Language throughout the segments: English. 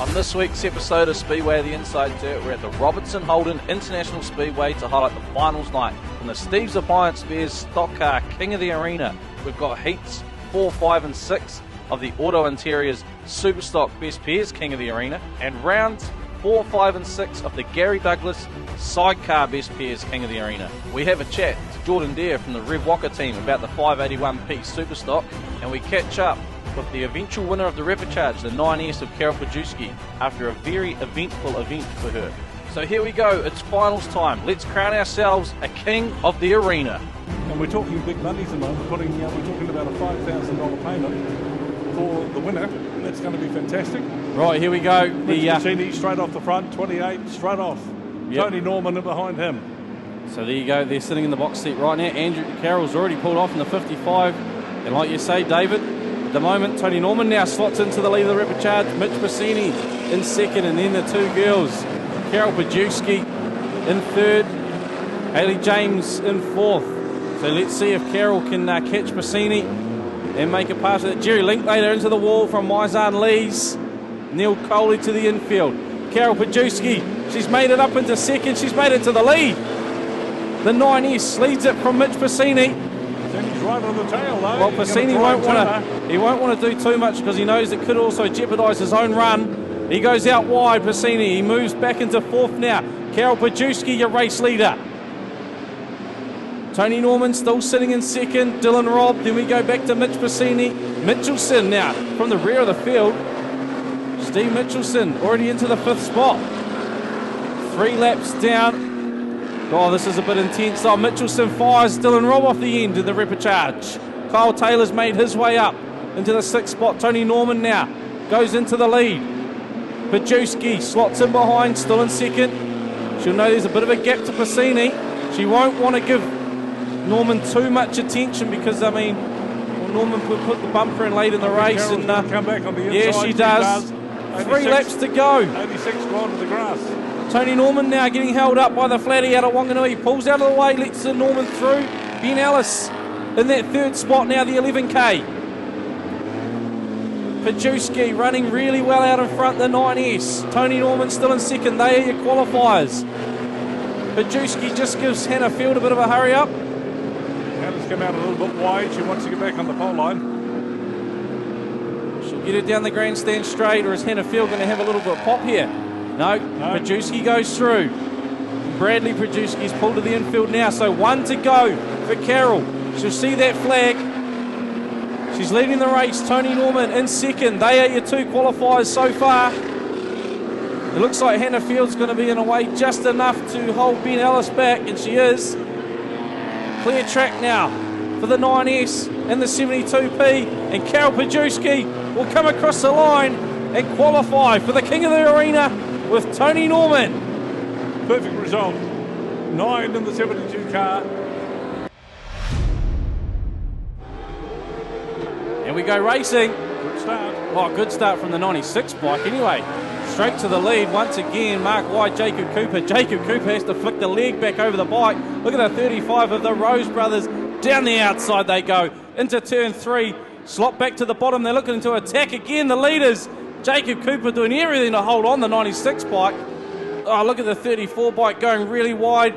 On this week's episode of Speedway The Inside Dirt, we're at the Robertson Holden International Speedway to highlight the finals night from the Appliance Bears Stockcar King of the Arena. We've got heats 4, 5 and 6 of the Auto Interiors Superstock Best Pairs King of the Arena, and rounds 4, 5 and 6 of the Gary Douglas Sidecar Best Pairs King of the Arena. We have a chat to Jordan Dare from the Rev Walker team about the 581p Superstock, and we catch up with the eventual winner of the repechage, the 9S of Carol Pajewski, after a very eventful event for her. So here we go, it's finals time. Let's crown ourselves a King of the Arena. And we're talking big money tonight. We're talking about a $5,000 payment for the winner. That's going to be fantastic. Right, here we go. Mitch straight off the front, 28, straight off. Yep. Tony Norman in behind him. So there you go, they're sitting in the box seat right now. Andrew Carroll's already pulled off in the 55. And like you say, David, at the moment, Tony Norman now slots into the lead of the repechage. Mitch Bassini in second, and then the two girls, Carol Pajewski in third, Hayley James in fourth. So let's see if Carol can catch Bassini and make a pass of it. Jerry Linklater into the wall from Maizan Lees. Neil Coley to the infield. Carol Pajewski, she's made it up into second. She's made it to the lead. The 9S leads it from Mitch Bassini. He's right on the tail, though. Well, Bassini won't want to do too much because he knows it could also jeopardise his own run. He goes out wide, Bassini. He moves back into fourth now. Carol Pajewski, your race leader. Tony Norman still sitting in second. Dylan Robb. Then we go back to Mitch Bassini. Mitchelson now from the rear of the field. Steve Mitchelson already into the fifth spot. 3 laps down. Oh, this is a bit intense. Oh, Mitchelson fires Dylan Robb off the end of the repechage. Kyle Taylor's made his way up into the 6th spot. Tony Norman now goes into the lead. Pajewski slots in behind, still in second. She'll know there's a bit of a gap to Bassini. She won't want to give Norman too much attention because, I mean, Norman put the bumper in late in the race. And come back on the inside. Yeah, she does. 3 laps to go. 86 gone to the grass. Tony Norman now getting held up by the flatty out of Wanganui. He pulls out of the way, lets the Norman through. Ben Ellis in that 3rd spot now, the 11K. Pajewski running really well out in front, the 9S. Tony Norman still in second. They are your qualifiers. Pajewski just gives Hannah Field a bit of a hurry up. Hannah's come out a little bit wide. She wants to get back on the pole line. She'll get it down the grandstand straight, or is Hannah Field going to have a little bit of pop here? No. Pajewski goes through. Bradley Pajewski's pulled to the infield now, so 1 to go for Carol. She'll see that flag. She's leading the race. Tony Norman in second. They are your 2 qualifiers so far. It looks like Hannah Field's going to be in a way just enough to hold Ben Ellis back, and she is. Clear track now for the 9S and the 72p, and Carol Pajewski will come across the line and qualify for the King of the Arena with Tony Norman. Perfect result. 9 in the 72 car. And we go racing. Good start. Oh, good start from the 96 bike anyway. Straight to the lead once again. Mark White, Jacob Cooper. Jacob Cooper has to flick the leg back over the bike. Look at the 35 of the Rose brothers. Down the outside they go. Into turn 3. Slot back to the bottom. They're looking to attack again. The leaders. Jacob Cooper doing everything to hold on the 96 bike. Oh, look at the 34 bike going really wide.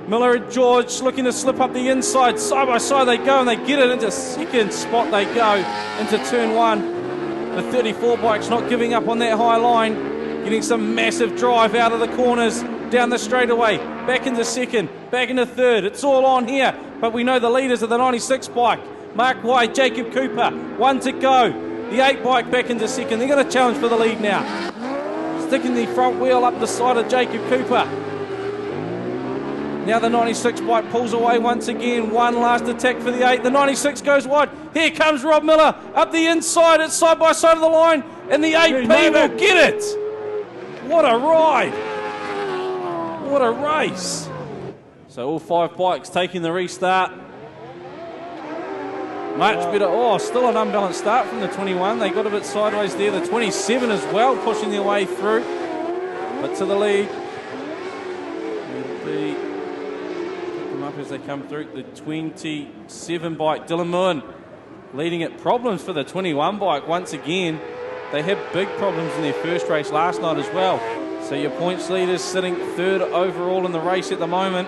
Miller and George looking to slip up the inside. Side by side they go, and they get it into 2nd spot. They go into turn 1. The 34 bike's not giving up on that high line. Getting some massive drive out of the corners. Down the straightaway. Back into 2nd. Back into 3rd. It's all on here. But we know the leaders of the 96 bike. Mark White, Jacob Cooper. 1 to go. The 8 bike back into 2nd. They're going to challenge for the lead now. Sticking the front wheel up the side of Jacob Cooper. Now the 96 bike pulls away once again. One last attack for the 8. The 96 goes wide. Here comes Rob Miller up the inside. It's side by side of the line. And the 8P will get it. What a ride. What a race. So all 5 bikes taking the restart. Much better. Oh, still an unbalanced start from the 21. They got a bit sideways there. The 27 as well, pushing their way through. But to the lead. Pick them up as they come through. The 27 bike, Dylan Moon leading it. Problems for the 21 bike once again. They had big problems in their first race last night as well. So your points leaders sitting third overall in the race at the moment.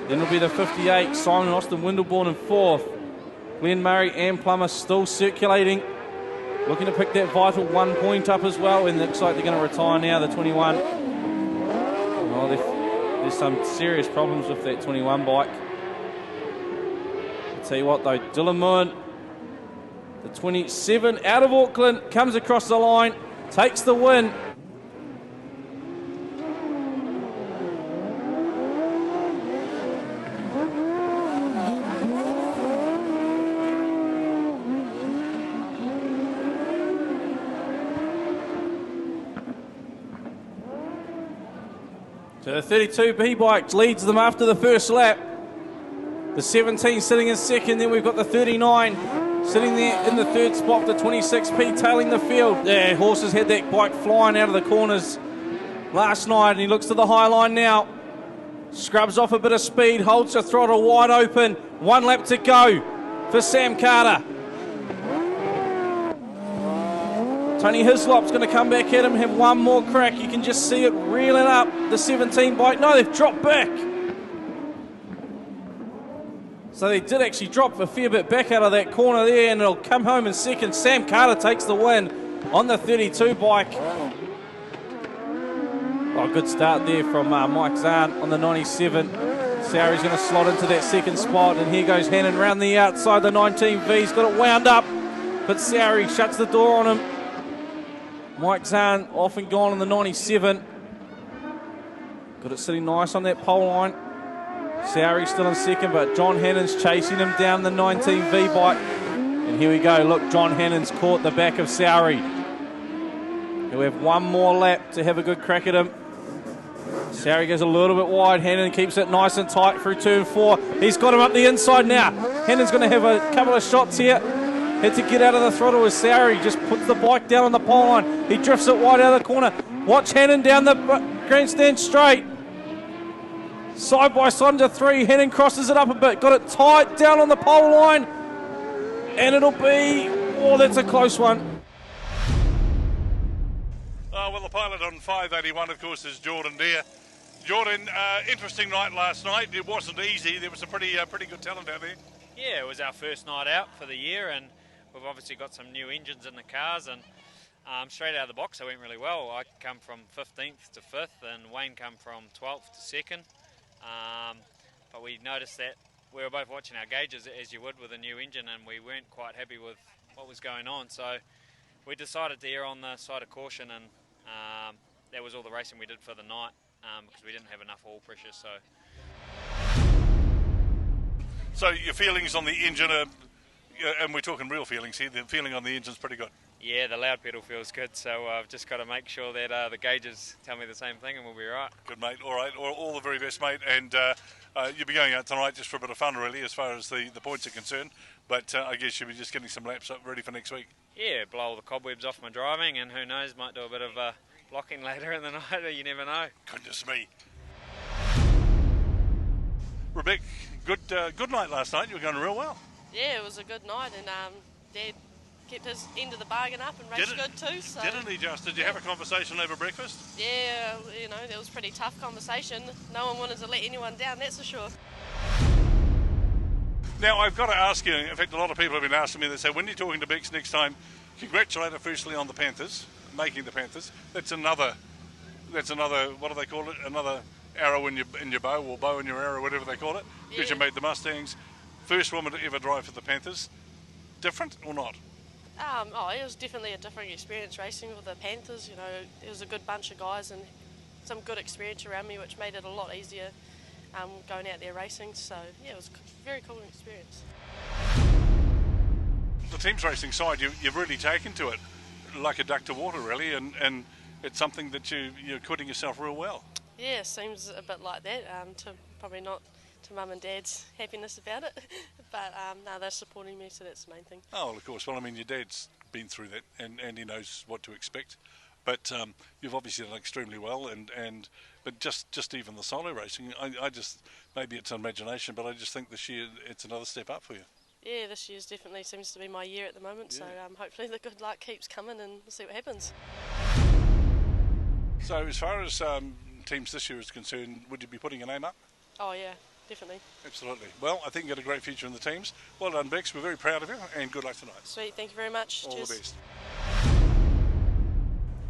Then it'll be the 58, Simon Austin Windleborn in fourth. Glenn Murray and Plummer still circulating, looking to pick that vital 1 point up as well, and it looks like they're going to retire now, the 21. Oh, there's some serious problems with that 21 bike. I'll tell you what though, Dylan Moore, the 27 out of Auckland, comes across the line, takes the win. So the 32B bike leads them after the first lap. The 17 sitting in second, then we've got the 39 sitting there in the third spot, the 26P tailing the field. Yeah, Horses had that bike flying out of the corners last night, and he looks to the high line now. Scrubs off a bit of speed, holds the throttle wide open. 1 lap to go for Sam Carter. Tony Hislop's going to come back at him, have one more crack. You can just see it reeling up, the 17 bike. No, they've dropped back. So they did actually drop a fair bit back out of that corner there, and it'll come home in second. Sam Carter takes the win on the 32 bike. Oh, good start there from Mike Zahn on the 97. Sowry's going to slot into that second spot, and here goes Hannon round the outside. The 19V's got it wound up, but Sowry shuts the door on him. Mike Zahn off and gone on the 97. Got it sitting nice on that pole line. Sowry still in second, but John Hannon's chasing him down the 19V bike. And here we go. Look, John Hannon's caught the back of Sowry. He'll have one more lap to have a good crack at him. Sowry goes a little bit wide. Hannon keeps it nice and tight through turn 4. He's got him up the inside now. Hannon's going to have a couple of shots here. Had to get out of the throttle with Sowry. Just puts the bike down on the pole line. He drifts it wide out of the corner. Watch Hannon down the grandstand straight. Side by side into 3. Hannon crosses it up a bit. Got it tight down on the pole line. And it'll be... Oh, that's a close one. Well, the pilot on 581, of course, is Jordan Deere. Jordan, interesting night last night. It wasn't easy. There was some pretty good talent out there. Yeah, it was our first night out for the year, and we've obviously got some new engines in the cars, and straight out of the box it went really well. I come from 15th to 5th, and Wayne come from 12th to 2nd. But we noticed that we were both watching our gauges, as you would with a new engine, and we weren't quite happy with what was going on. So we decided to err on the side of caution, and that was all the racing we did for the night, because we didn't have enough oil pressure. So your feelings on the engine are, and we're talking real feelings here, the feeling on the engine's pretty good. Yeah, the loud pedal feels good, so I've just got to make sure that the gauges tell me the same thing, and we'll be right. Good, mate. All right, all the very best, mate. And you'll be going out tonight just for a bit of fun, really, as far as the points are concerned. But I guess you'll be just getting some laps up ready for next week. Yeah, blow all the cobwebs off my driving, and who knows, might do a bit of blocking later in the night, you never know. Goodness me. Rebecca, good night last night. You were going real well. Yeah, it was a good night, and Dad kept his end of the bargain up and raced good too. So. Didn't he just? Did you have a conversation over breakfast? Yeah, you know, that was a pretty tough conversation. No one wanted to let anyone down, that's for sure. Now, I've got to ask you, in fact, a lot of people have been asking me, they say, when you're talking to Bex next time, congratulate her firstly on the Panthers, making the Panthers. That's another, what do they call it? Another arrow in your bow, or bow in your arrow, whatever they call it, because you made the Mustangs. First woman to ever drive for the Panthers. Different or not? It was definitely a different experience racing with the Panthers. You know, there was a good bunch of guys and some good experience around me, which made it a lot easier going out there racing. So, yeah, it was a very cool experience. The team's racing side, you've really taken to it like a duck to water, really, and it's something that you're acquitting yourself real well. Yeah, seems a bit like that, to probably not to Mum and Dad's happiness about it, but no, they're supporting me, so that's the main thing. Oh, well, of course. Well, I mean, your dad's been through that, and he knows what to expect. But you've obviously done extremely well, but just even the solo racing, I just, maybe it's an imagination, but I just think this year it's another step up for you. Yeah, this year's definitely seems to be my year at the moment, so hopefully the good luck keeps coming and we'll see what happens. So as far as teams this year is concerned, would you be putting your name up? Oh yeah, definitely. Absolutely. Well, I think you've got a great future in the teams. Well done, Bex. We're very proud of you, and good luck tonight. Sweet, thank you very much. All Cheers. the best.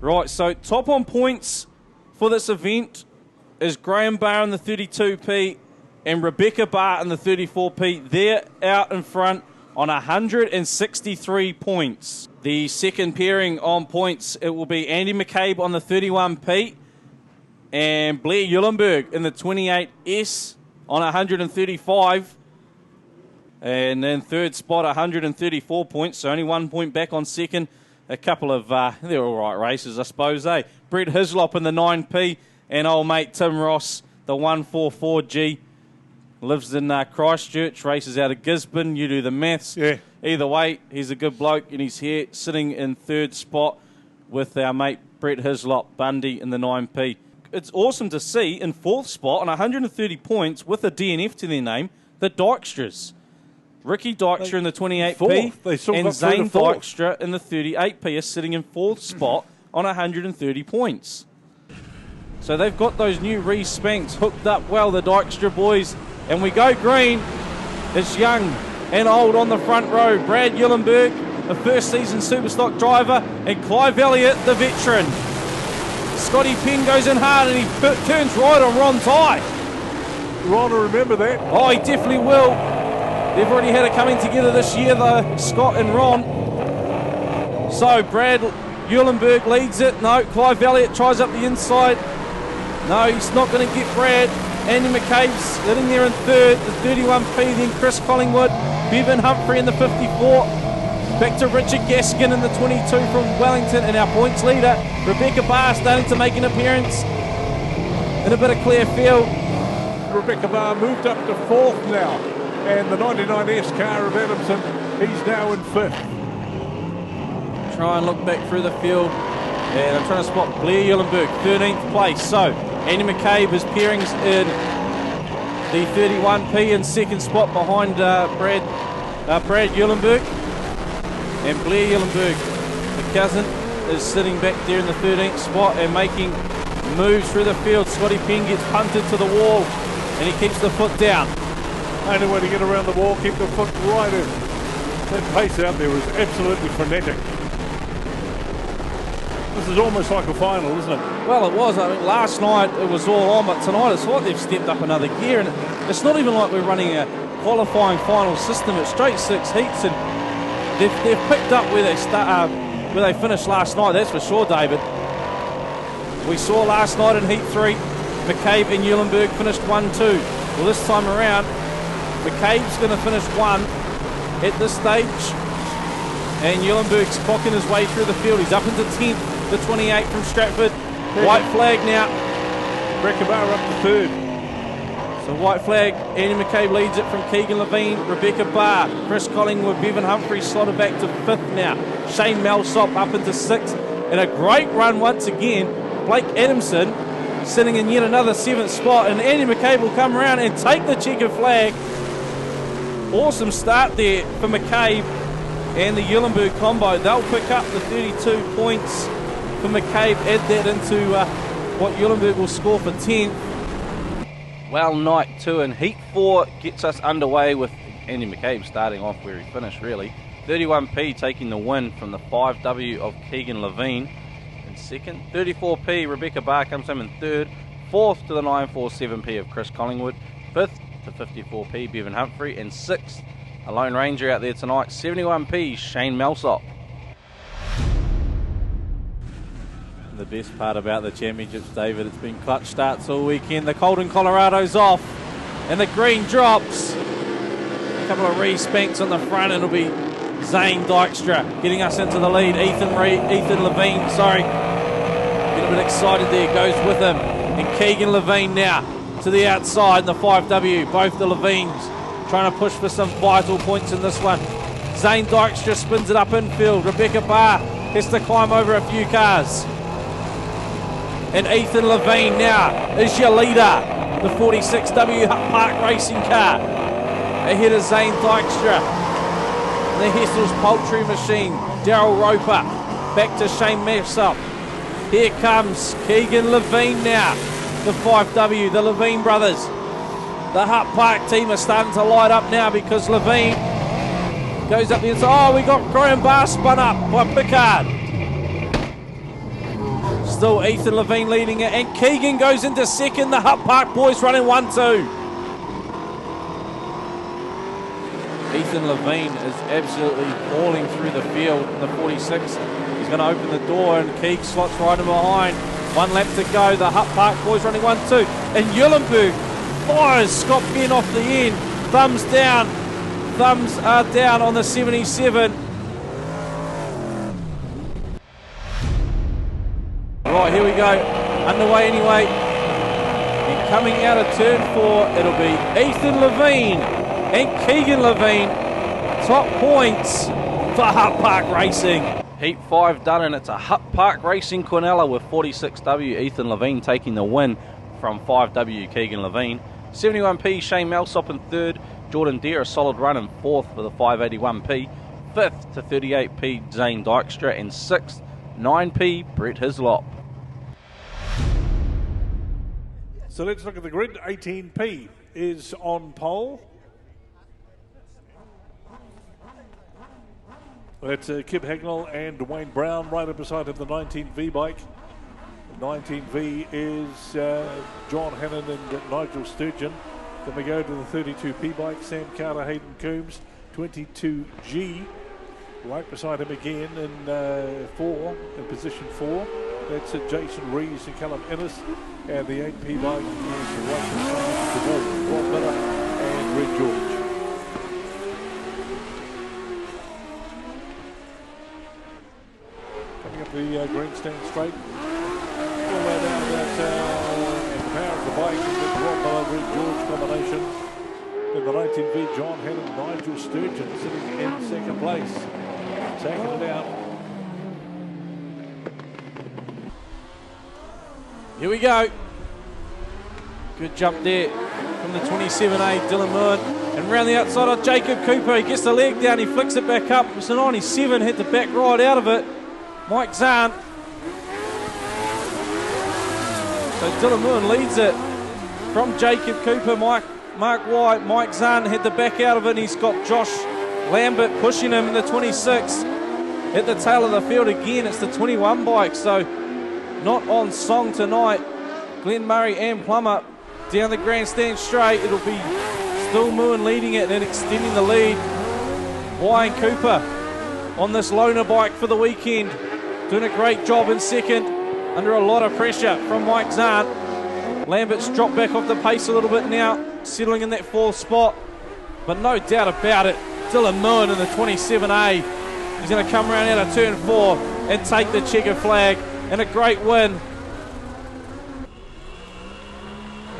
Right, so top on points for this event is Graham Barr in the 32p and Rebecca Barr in the 34p. They're out in front on 163 points. The second pairing on points, it will be Andy McCabe on the 31p and Blair Eulenberg in the 28S on 135. And then third spot, 134 points, so only 1 point back on second. A couple of, they're all right races, I suppose, eh? Brett Hislop in the 9p and old mate Tim Ross, the 144G. Lives in Christchurch, races out of Gisborne. You do the maths. Yeah. Either way, he's a good bloke, and he's here sitting in third spot with our mate Brett Hislop, Bundy in the 9p. It's awesome to see in fourth spot on 130 points with a DNF to their name, the Dykstras. Ricky Dykstra in the 28p and Zane Dykstra in the 38p are sitting in fourth spot on 130 points. So they've got those new re-spanks hooked up well, the Dykstra boys. And we go green. It's young and old on the front row. Brad Eulenberg, a first season Superstock driver, and Clive Elliott, the veteran. Scotty Penn goes in hard and he turns right on Ron Ty. Ron will remember that. Oh, he definitely will. They've already had it coming together this year, though, Scott and Ron. So Brad Eulenberg leads it. No, Clive Elliott tries up the inside. No, he's not going to get Brad. Andy McCabe's sitting there in third, the 31p, then Chris Collingwood, Bevan Humphrey in the 54. Back to Richard Gaskin in the 22 from Wellington, and our points leader, Rebecca Barr, starting to make an appearance in a bit of clear field. Rebecca Barr moved up to fourth now, and the 99S car of Adamson, he's now in fifth. Try and look back through the field, and I'm trying to spot Blair Eulenberg, 13th place. So Andy McCabe has pairings in the 31p in second spot behind Brad Eulenberg. And Blair Eulenberg, the cousin, is sitting back there in the 13th spot and making moves through the field. Scotty Penn gets punted to the wall and he keeps the foot down. Only way to get around the wall, keep the foot right in. That pace out there was absolutely frenetic. This is almost like a final, isn't it? Well, it was. I mean, last night it was all on, but tonight it's like they've stepped up another gear, and it's not even like we're running a qualifying final system. It's straight 6 heats, and they've picked up where they finished last night. That's for sure, David. We saw last night in Heat 3, McCabe and Eulenberg finished 1-2. Well, this time around, McCabe's going to finish 1 at this stage, and Eulenberg's clocking his way through the field. He's up into 10th. The 28 from Stratford. White flag now. Rebecca Barr up to third. So white flag. Andy McCabe leads it from Keegan Levine. Rebecca Barr. Chris Collingwood. Bevan Humphrey slotted back to 5th now. Shane Melsop up into 6th. And a great run once again. Blake Adamson sitting in yet another 7th spot. And Andy McCabe will come around and take the checkered flag. Awesome start there for McCabe and the Eulenberg combo. They'll pick up the 32 points for McCabe, add that into what Eulenberg will score for 10th. Well, night 2 and Heat 4 gets us underway with Andy McCabe starting off where he finished, really. 31p taking the win from the 5W of Keegan Levine in second. 34p, Rebecca Barr comes home in third. Fourth to the 947p of Chris Collingwood. Fifth to 54p, Bevan Humphrey. And sixth, a Lone Ranger out there tonight, 71p, Shane Melsop. The best part about the championships, David, it's been clutch starts all weekend. The Colton Colorado's off and the green drops. A couple of re-spanks on the front. It'll be Zane Dykstra getting us into the lead. Ethan Levine, sorry. Been a bit excited there, goes with him. And Keegan Levine now to the outside in the 5W. Both the Levines trying to push for some vital points in this one. Zane Dykstra spins it up infield. Rebecca Barr has to climb over a few cars. And Ethan Levine now is your leader. The 46W Park Racing car ahead of Zane Dykstra. And the Hessel's Poultry Machine, Daryl Roper, back to Shane Messop. Here comes Keegan Levine now, the 5W, the Levine brothers. The Hutt Park team are starting to light up now because Levine goes up the inside. Oh, we got Graham Barr spun up by Pickard. Still Ethan Levine leading it, and Keegan goes into second. The Hutt Park boys running 1-2. Ethan Levine is absolutely falling through the field in the 46. He's going to open the door, and Keeg slots right in behind. 1 lap to go. The Hutt Park boys running 1-2. And Eulenberg fires Scott Penn off the end. Thumbs down. Thumbs are down on the 77. Right, here we go. Underway anyway. And coming out of turn 4, it'll be Ethan Levine and Keegan Levine. Top points for Hutt Park Racing. Heat 5 done, and it's a Hutt Park Racing Quinella with 46W Ethan Levine taking the win from 5W Keegan Levine. 71p Shane Melsop in 3rd. Jordan Deere a solid run in 4th for the 581p. 5th to 38p Zane Dykstra, and 6th 9p Brett Hislop. So let's look at the grid. 18p is on pole. That's Kip Hagnall and Wayne Brown right up beside him, the 19V bike. 19V is John Hannon and Nigel Sturgeon. Then we go to the 32P bike, Sam Carter, Hayden Coombs, 22G. Right beside him again in position 4. That's Jason Rees and Callum Ennis. And the 8P bike is Russell Rob Miller and Red George. Coming up the grandstand straight. All the way down that and the power of the bike is the Rob Miller, Red George combination. In the 19V, John Hannon, Nigel Sturgeon sitting in 2nd place. Taking it out. Here we go. Good jump there from the 27A, Dylan Moore. And round the outside of Jacob Cooper. He gets the leg down, he flicks it back up. It's a 97, hit the back right out of it. Mike Zahn. So Dylan Moore leads it from Jacob Cooper. Mark White, Mike Zahn hit the back out of it, and he's got Josh Lambert pushing him in the 26. At the tail of the field again, it's the 21 bike, so not on song tonight. Glenn Murray and Plummer down the grandstand straight. It'll be still Moon leading it and extending the lead. Ryan Cooper on this loaner bike for the weekend, doing a great job in 2nd, under a lot of pressure from Mike Zahn. Lambert's dropped back off the pace a little bit now, settling in that 4th spot, but no doubt about it, Dylan Moon in the 27A. He's going to come around out of turn 4 and take the checker flag, and a great win.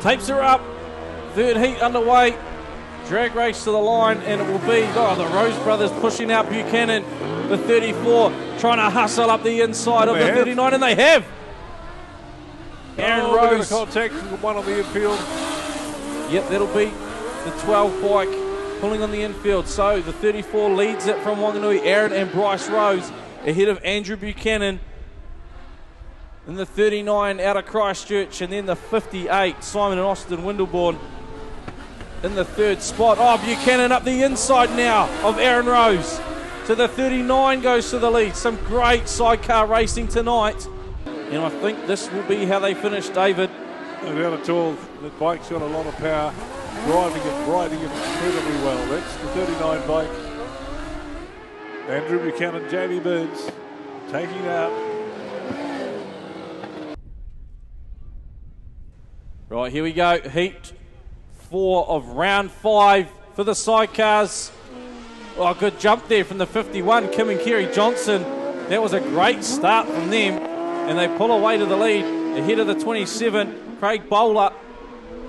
Tapes her up. 3rd heat underway. Drag race to the line, and it will be the Rose brothers pushing out Buchanan, the 34, trying to hustle up the inside of the 39, and they have. Aaron Rose. Contact with one on the infield. Yep, that'll be the 12 bike pulling on the infield. So the 34 leads it from Wanganui. Aaron and Bryce Rose ahead of Andrew Buchanan. Then the 39 out of Christchurch, and then the 58, Simon and Austin Windleborn in the 3rd spot. Oh, Buchanan up the inside now of Aaron Rose. So the 39 goes to the lead. Some great sidecar racing tonight. And I think this will be how they finish, David. No doubt at all. The bike's got a lot of power. Riding it incredibly well. That's the 39 bike. Andrew Buchanan, Jamie Burns taking it out. Right, here we go. Heat 4 of round 5 for the sidecars. Oh, good jump there from the 51, Kim and Kerry Johnson. That was a great start from them. And they pull away to the lead ahead of the 27, Craig Bowler.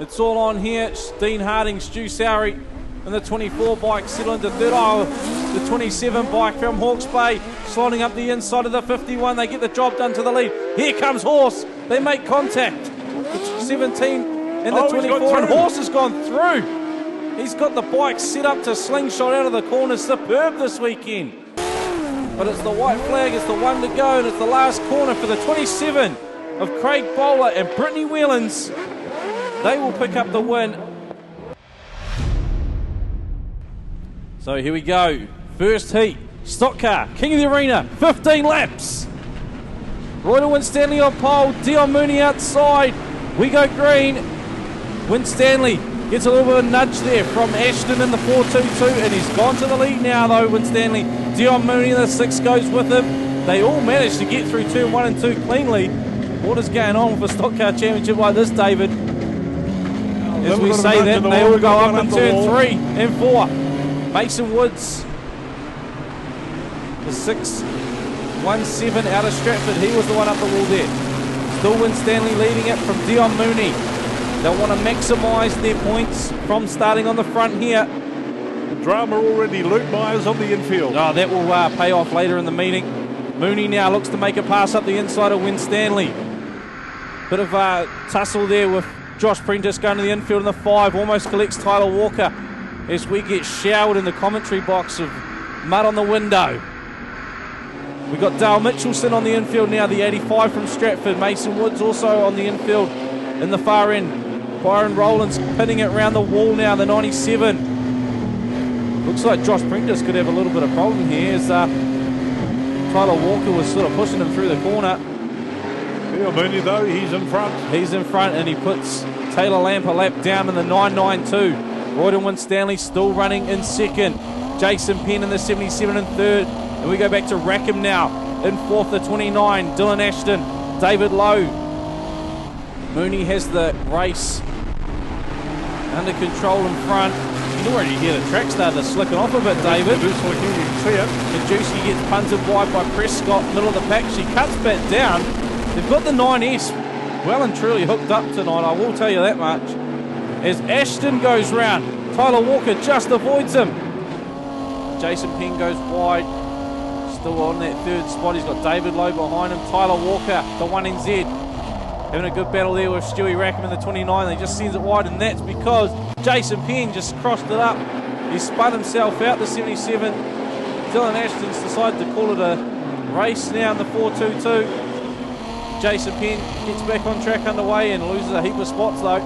It's all on here. Dean Harding, Stu Sowery, and the 24 bike settle into 3rd. Oh, the 27 bike from Hawke's Bay sliding up the inside of the 51. They get the job done to the lead. Here comes Horse. They make contact. The 17 and the 24, and Horse has gone through. He's got the bike set up to slingshot out of the corner. Superb this weekend. But it's the white flag, it's the one to go, and it's the last corner for the 27 of Craig Bowler and Brittany Whelans. They will pick up the win. So here we go. First heat, stock car, King of the Arena, 15 laps. Royal Winstanley on pole, Dion Mooney outside. We go green. Winstanley gets a little bit of a nudge there from Ashton in the 4.22, and he's gone to the lead now though, Winstanley. Dion Mooney in the 6 goes with him. They all managed to get through turn 1 and 2 cleanly. What is going on with a stock car championship like this, David? As we say that, they all go up in turn 3 and 4. Mason Woods, the 6.17 out of Stratford. He was the one up the wall there. Still Winstanley leading it from Dion Mooney. They'll want to maximise their points from starting on the front here. Drama already. Luke Myers on the infield. Oh, that will pay off later in the meeting. Mooney now looks to make a pass up the inside of Winstanley. Bit of tussle there with Josh Prentice going to the infield in the 5. Almost collects Tyler Walker as we get showered in the commentary box of mud on the window. We've got Dale Mitchelson on the infield now, the 85 from Stratford. Mason Woods also on the infield in the far end. Byron Rowland's pinning it around the wall now, the 97. Looks like Josh Prentice could have a little bit of problem here as Tyler Walker was sort of pushing him through the corner. Yeah, Mooney though, he's in front. He's in front and he puts Taylor Lamp a lap down in the 9.92. Royden Winstanley still running in second. Jason Penn in the 77 in third. And we go back to Rackham now. In fourth, the 29, Dylan Ashton. David Lowe. Mooney has the race under control in front. You can already hear the track started slicking off a bit, David. Kajuski gets punted wide by Prescott, middle of the pack. She cuts back down. They've got the 9S well and truly hooked up tonight, I will tell you that much. As Ashton goes round, Tyler Walker just avoids him. Jason Penn goes wide. Still on that third spot, he's got David Lowe behind him. Tyler Walker, the 1NZ, having a good battle there with Stewie Rackham in the 29. They just sends it wide, and that's because Jason Penn just crossed it up. He spun himself out, the 77. Dylan Ashton's decided to call it a race now in the 4.22. Jason Penn gets back on track underway and loses a heap of spots though.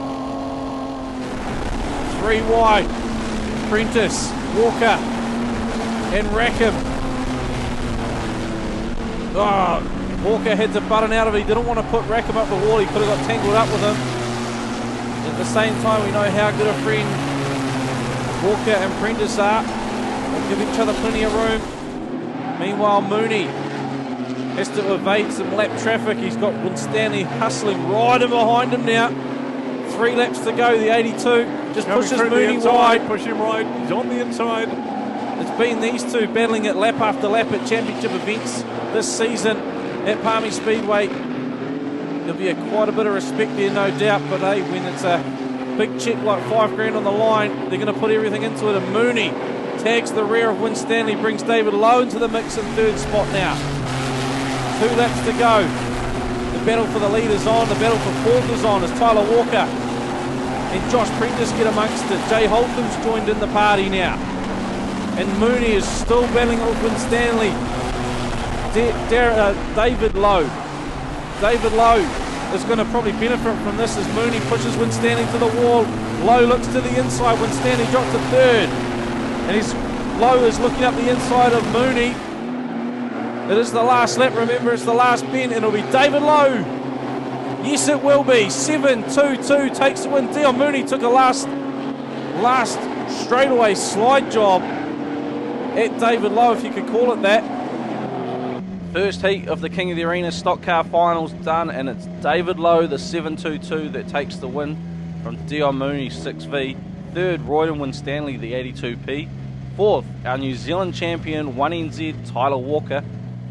3 wide. Prentice, Walker, and Rackham. Oh, Walker had to button out of it. He didn't want to put Rackham up the wall. He could have got tangled up with him. At the same time, we know how good a friend Walker and Prentice are. They give each other plenty of room. Meanwhile, Mooney has to evade some lap traffic. He's got Winstanley hustling right in behind him now. 3 laps to go, the 82. Just pushes Mooney wide. Push him right. He's on the inside. It's been these two battling it lap after lap at championship events this season at Palmy Speedway. There'll be quite a bit of respect there, no doubt. But hey, when it's a big check like $5 on the line, they're going to put everything into it. And Mooney tags the rear of Winstanley, brings David Lowe into the mix in third spot now. 2 laps to go. The battle for the lead is on. The battle for fourth is on as Tyler Walker and Josh Prentice get amongst it. Jay Holden's joined in the party now. And Mooney is still battling with Winstanley. David Lowe. David Lowe is going to probably benefit from this as Mooney pushes Winstanley to the wall. Lowe looks to the inside. Winstanley drops to third. And Lowe is looking up the inside of Mooney. It is the last lap, remember it's the last bend, and it'll be David Lowe. Yes, it will be. 7.22 takes the win. Dion Mooney took a last straightaway slide job at David Lowe, if you could call it that. First heat of the King of the Arena stock car finals done, and it's David Lowe, the 7.22, that takes the win from Dion Mooney, 6V. Third, Royden Winstanley, the 82P. Fourth, our New Zealand champion, 1NZ, Tyler Walker.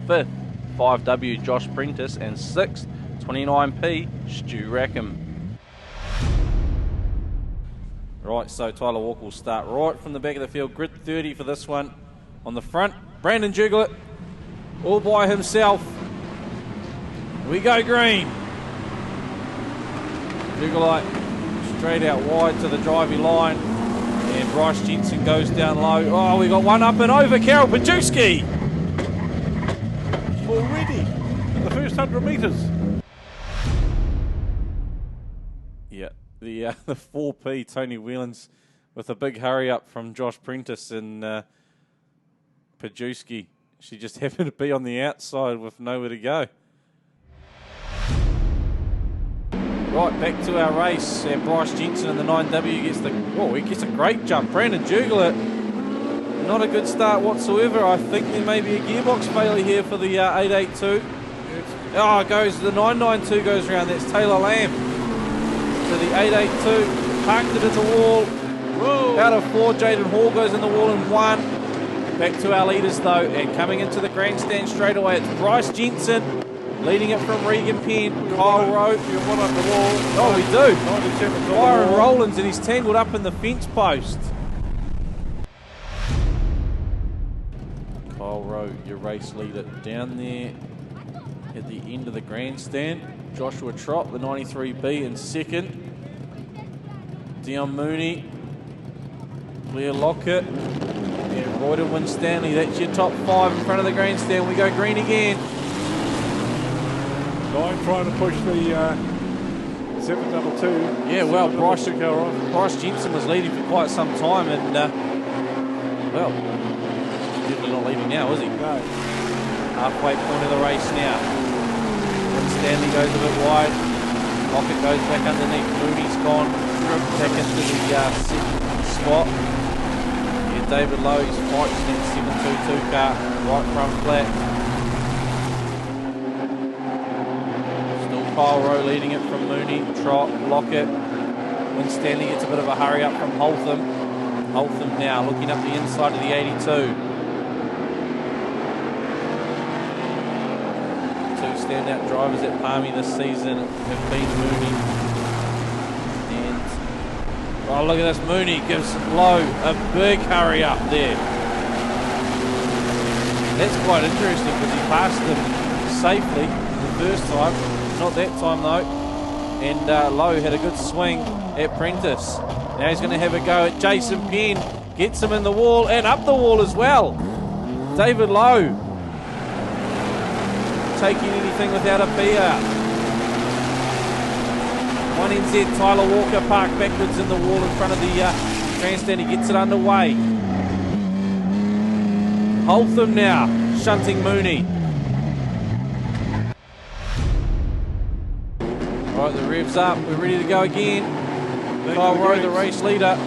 Fifth, 5W, Josh Prentice. And sixth, 29P, Stu Rackham. Right, so Tyler Walker will start right from the back of the field. Grid 30 for this one. On the front, Brandon Juglet, all by himself. We go green. Juglet straight out wide to the driving line. And Bryce Jensen goes down low. Oh, we got one up and over. Carol Pajewski. Already in the first 100 metres. Yeah, the 4P, Tony Whelans, with a big hurry up from Josh Prentice and Pajewski. She just happened to be on the outside with nowhere to go. Right, back to our race, and Bryce Jensen in the 9W gets a great jump. Brandon Jugler, not a good start whatsoever. I think there may be a gearbox failure here for the 882. Oh, the 992 goes around. That's Taylor Lamb. So the 882 parked it in the wall. Whoa. Out of 4, Jaden Hall goes in the wall in 1. Back to our leaders though, and coming into the grandstand straight away, it's Bryce Jensen. Leading it from Regan Penn, Kyle Rowe. You're one up the wall. Oh, we do. 97's on Byron the wall. Rowlands, and he's tangled up in the fence post. Kyle Rowe, your race leader, down there at the end of the grandstand. Joshua Trott, the 93B, in second. Dion Mooney, Blair Lockett, and Royden Winstanley. That's your top 5 in front of the grandstand. We go green again. Nine trying to push the 722. Yeah, well, Bryce Jensen Jensen was leading for quite some time, and definitely not leading now, is he? No. Halfway point of the race now. Stanley goes a bit wide. Lockett goes back underneath. Mooney's gone back into the second spot. Yeah, David Lowe, he's fighting that 722 car, right front flat. Kyle Rowe leading it from Mooney, Trott, Lockett. Winstanley gets a bit of a hurry up from Holden. Holden now looking up the inside of the 82. 2 standout drivers at Palmy this season have been Mooney. And, oh, look at this. Mooney gives Lowe a big hurry up there. That's quite interesting because he passed him safely the first time. Not that time though, and Lowe had a good swing at Prentice. Now he's going to have a go at Jason Penn, gets him in the wall and up the wall as well. David Lowe taking anything without a P out. 1NZ Tyler Walker parked backwards in the wall in front of the grandstand. He gets it underway. Holtham now shunting Mooney. Right, the revs up, we're ready to go again. Kyle Rowe, the race leader.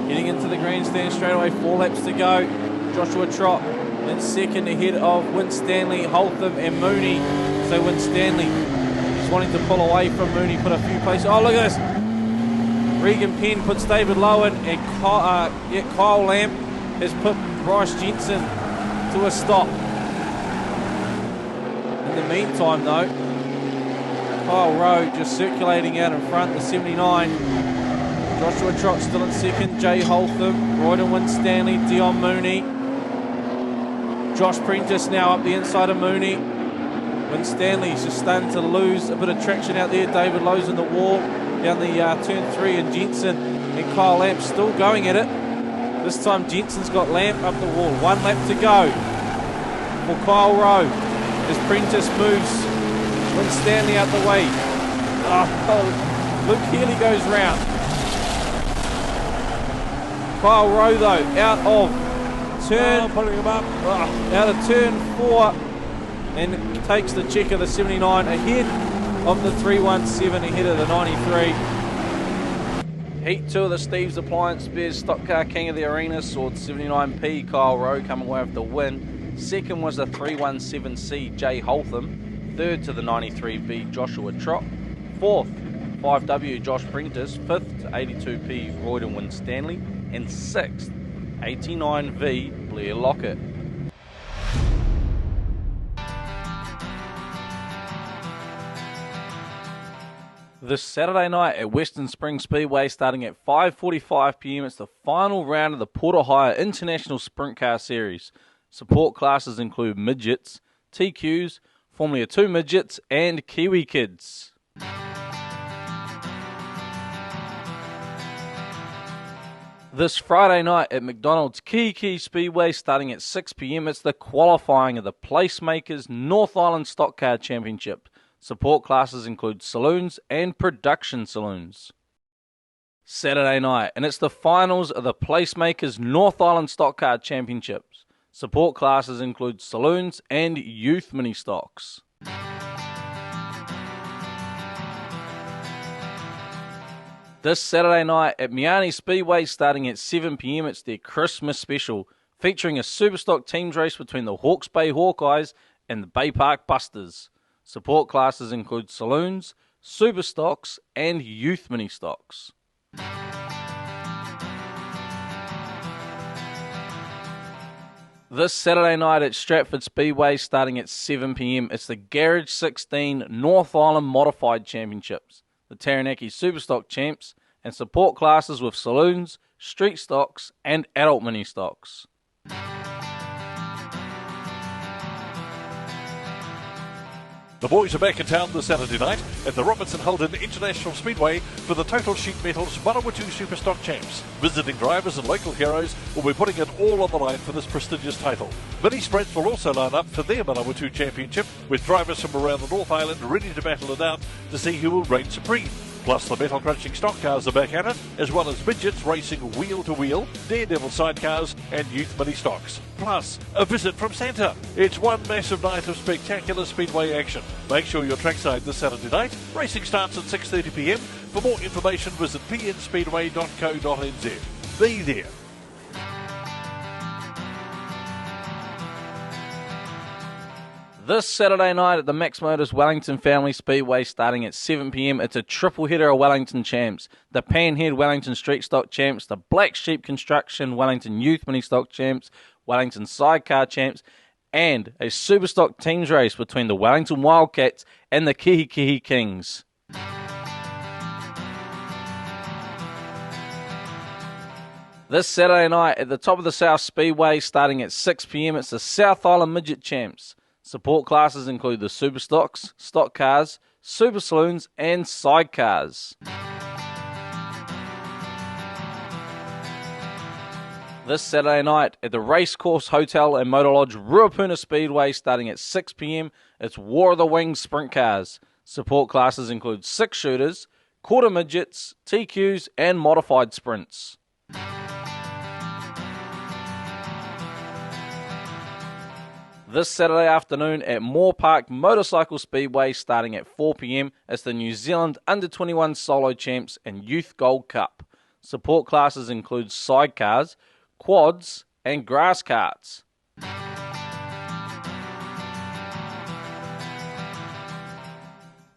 Getting into the grandstand straight away, 4 laps to go. Joshua Trott in second ahead of Winstanley, Holtham and Mooney. So Winstanley is wanting to pull away from Mooney, put a few places. Oh, look at this. Regan Penn puts David Lowe in, and Kyle Lamb has put Bryce Jensen to a stop. In the meantime though, Kyle Rowe just circulating out in front, the 79. Joshua Trott still in second. Jay Holtham, Royden Winstanley, Dion Mooney. Josh Prentice now up the inside of Mooney. Winstanley's just starting to lose a bit of traction out there. David Lowe's in the wall down the turn 3, and Jensen and Kyle Lamp still going at it. This time Jensen's got Lamp up the wall. 1 lap to go for Kyle Rowe as Prentice moves Winstanley out the way. Oh, Luke Healy goes round. Kyle Rowe though out of turn, putting him up. out of turn 4, and takes the check of the 79 ahead of the 317, ahead of the 93. Heat 2 of the Steve's Appliance Bears Stockcar King of the Arena soared 79p. Kyle Rowe coming away with the win. Second was the 317C Jay Holtham. Third to the 93B Joshua Trott. Fourth, 5W Josh Prentice. Fifth to 82P Royden Winstanley. And sixth, 89V Blair Lockett. This Saturday night at Western Spring Speedway, starting at 5:45 p.m, it's the final round of the Porter Hire International Sprint Car Series. Support classes include midgets, TQs, Formula 2 midgets, and Kiwi kids. This Friday night at McDonald's Key Speedway starting at 6 p.m. it's the qualifying of the Placemakers North Island Stockcar Championship. Support classes include saloons and production saloons. Saturday night, and it's the finals of the Placemakers North Island Stockcar Championships. Support classes include saloons and youth mini stocks. This Saturday night at Manawatu Speedway starting at 7 p.m. it's their Christmas special, featuring a Superstock teams race between the Hawke's Bay Hawkeyes and the Bay Park Busters. Support classes include saloons, Superstocks and youth mini stocks. This Saturday night at Stratford Speedway starting at 7 p.m. it's the Garage 16 North Island Modified Championships, the Taranaki Superstock Champs, and support classes with saloons, street stocks and adult mini stocks. The boys are back in town this Saturday night at the Robertson Holden International Speedway for the Total Sheet Metals Manawatu Superstock Champs. Visiting drivers and local heroes will be putting it all on the line for this prestigious title. Many spreads will also line up for their Manawatu Championship, with drivers from around the North Island ready to battle it out to see who will reign supreme. Plus, the metal-crunching stock cars are back at it, as well as midgets racing wheel-to-wheel, daredevil sidecars, and youth mini stocks. Plus, a visit from Santa. It's one massive night of spectacular speedway action. Make sure you're trackside this Saturday night. Racing starts at 6:30 p.m. For more information, visit pnspeedway.co.nz. Be there. This Saturday night at the Max Motors Wellington Family Speedway starting at 7 p.m. it's a triple header of Wellington champs. The Panhead Wellington Street Stock Champs, the Black Sheep Construction Wellington Youth Mini Stock Champs, Wellington Sidecar Champs, and a Superstock teams race between the Wellington Wildcats and the Kihi Kings. This Saturday night at the Top of the South Speedway starting at 6 p.m. it's the South Island Midget Champs. Support classes include the Superstocks, Stock Cars, Super Saloons and Sidecars. This Saturday night at the Racecourse Hotel and Motor Lodge Ruapuna Speedway starting at 6 p.m. it's War of the Wings Sprint Cars. Support classes include 6 shooters, quarter midgets, TQs and modified sprints. This Saturday afternoon at Moore Park Motorcycle Speedway starting at 4 p.m. it's the New Zealand Under-21 Solo Champs and Youth Gold Cup. Support classes include sidecars, quads and grass carts.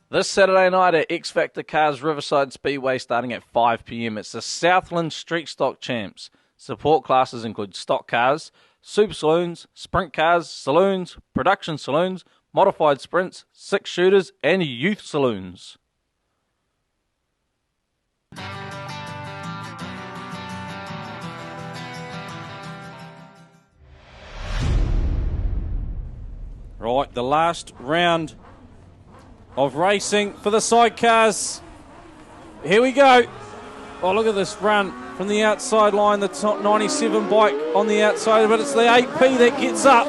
This Saturday night at X Factor Cars Riverside Speedway starting at 5 p.m. it's the Southland Street Stock Champs. Support classes include stock cars, super saloons, sprint cars, saloons, production saloons, modified sprints, 6 shooters and youth saloons. Right, the last round of racing for the sidecars. Here we go. Oh, look at this run from the outside line. The top 97 bike on the outside, but it's the 8P that gets up.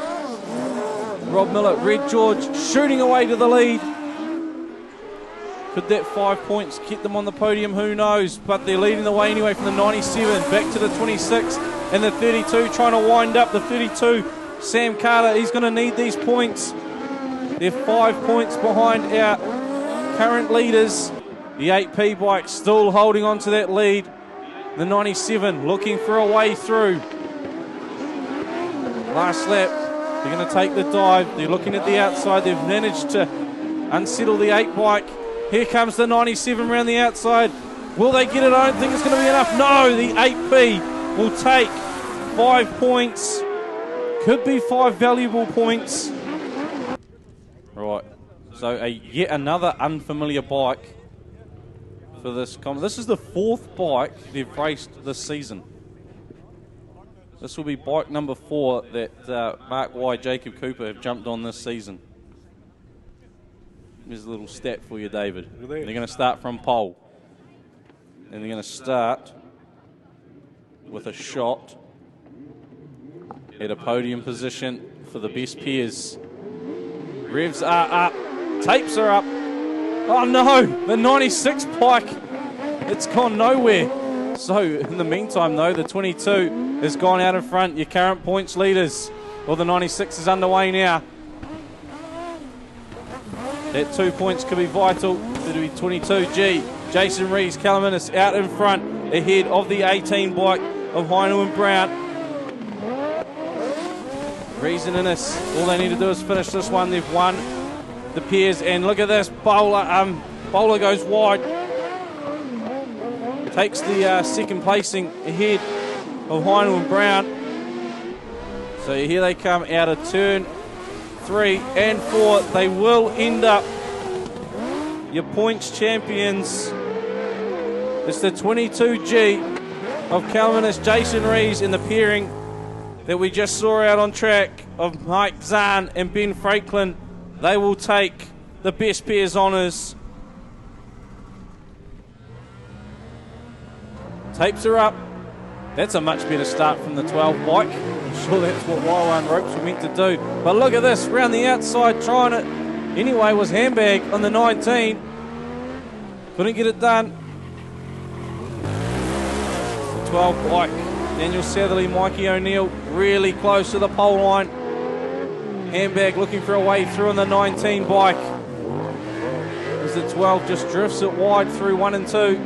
Rob Miller, Red George shooting away to the lead. Could that 5 points get them on the podium? Who knows? But they're leading the way anyway from the 97 back to the 26 and the 32, trying to wind up the 32. Sam Carter, he's going to need these points. They're 5 points behind our current leaders. The 8P bike still holding on to that lead. The 97 looking for a way through. Last lap, they're going to take the dive. They're looking at the outside. They've managed to unsettle the 8 bike. Here comes the 97 around the outside. Will they get it? I don't think it's going to be enough. No, the 8P will take 5 points. Could be 5 valuable points. Right, so yet another unfamiliar bike for this. This is the 4th bike they've raced this season. This will be bike number 4 that Mark White, Jacob Cooper have jumped on this season. Here's a little stat for you, David. They're going to start from pole. And they're going to start with a shot at a podium position for the best pairs. Revs are up, tapes are up. Oh no, the 96 bike, it's gone nowhere. So in the meantime though, the 22 has gone out in front, your current points leaders. Well, the 96 is underway now. That 2 points could be vital. It'll be 22G. Jason Rees, Calaminus out in front, ahead of the 18 bike of Heino and Brown. Rees and Innes, all they need to do is finish this one. They've won the pairs, and look at this. Bowler goes wide. Takes the second placing ahead of Heino and Brown. So here they come out of turn 3 and 4. They will end up your points champions. It's the 22G of Calaminus, Jason Rees in the pairing that we just saw out on track of Mike Zahn and Ben Franklin. They will take the best pairs honours. Tapes are up. That's a much better start from the 12 bike. I'm sure that's what Y1 ropes were meant to do. But look at this, round the outside, trying it anyway was Handbag on the 19. Couldn't get it done. The 12 bike, Daniel Satherley, Mikey O'Neill, really close to the pole line. Handbag looking for a way through on the 19 bike. As the 12 just drifts it wide through 1 and 2.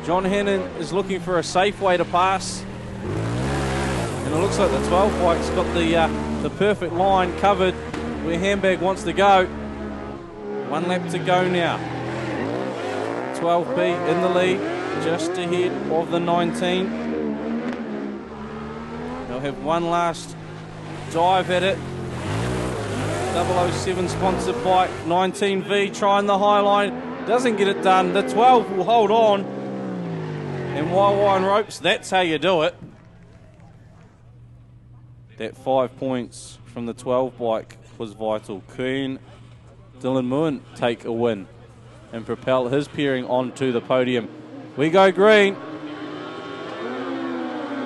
John Hannon is looking for a safe way to pass. And it looks like the 12 bike's got the perfect line covered where Handbag wants to go. 1 lap to go now. 12B in the lead, just ahead of the 19. They'll have one last dive at it. 007 sponsored bike. 19V trying the high line. Doesn't get it done. The 12 will hold on. And Y1 ropes, that's how you do it. That 5 points from the 12 bike was vital. Kuhn, Dylan Moon take a win and propel his pairing onto the podium. We go green.